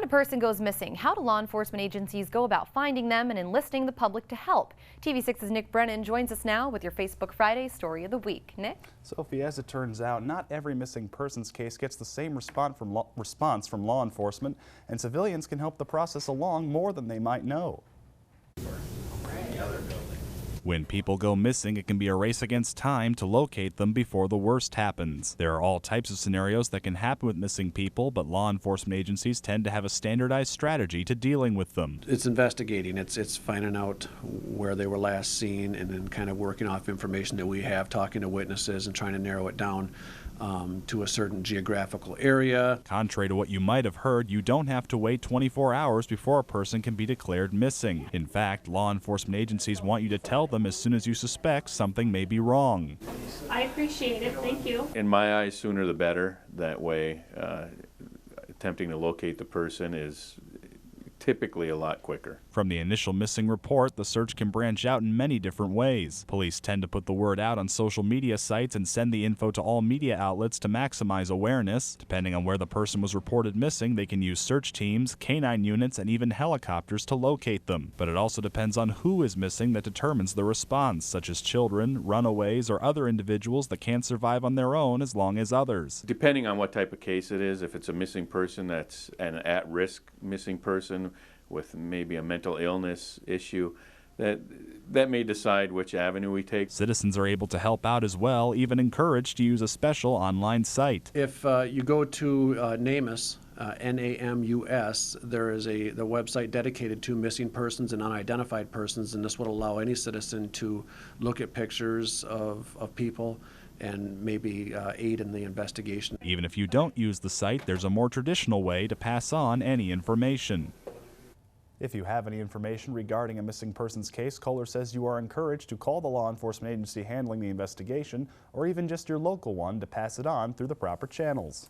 When a person goes missing, how do law enforcement agencies go about finding them and enlisting the public to help? TV6's Nick Brennan joins us now with your Facebook Friday Story of the Week. Nick? Sophie, as it turns out, not every missing persons case gets the same response from law enforcement, and civilians can help the process along more than they might know. When people go missing, it can be a race against time to locate them before the worst happens. There are all types of scenarios that can happen with missing people, but law enforcement agencies tend to have a standardized strategy to dealing with them. It's investigating. It's finding out where they were last seen and then kind of working off information that we have, talking to witnesses and trying to narrow it down to a certain geographical area. Contrary to what you might have heard, you don't have to wait 24 hours before a person can be declared missing. In fact, law enforcement agencies want you to tell them as soon as you suspect something may be wrong. I appreciate it. Thank you. In my eyes, sooner the better. That way, attempting to locate the person is typically a lot quicker. From the initial missing report, the search can branch out in many different ways. Police tend to put the word out on social media sites and send the info to all media outlets to maximize awareness. Depending on where the person was reported missing, they can use search teams, canine units, and even helicopters to locate them. But it also depends on who is missing that determines the response, such as children, runaways, or other individuals that can't survive on their own as long as others. Depending on what type of case it is, if it's a missing person that's an at-risk missing person with maybe a mental illness issue, that may decide which avenue we take. Citizens are able to help out as well, even encouraged to use a special online site. If you go to NAMUS, NAMUS, there is the website dedicated to missing persons and unidentified persons, and this would allow any citizen to look at pictures of people and maybe aid in the investigation. Even if you don't use the site, there's a more traditional way to pass on any information. If you have any information regarding a missing persons case, caller says you are encouraged to call the law enforcement agency handling the investigation, or even just your local one, to pass it on through the proper channels.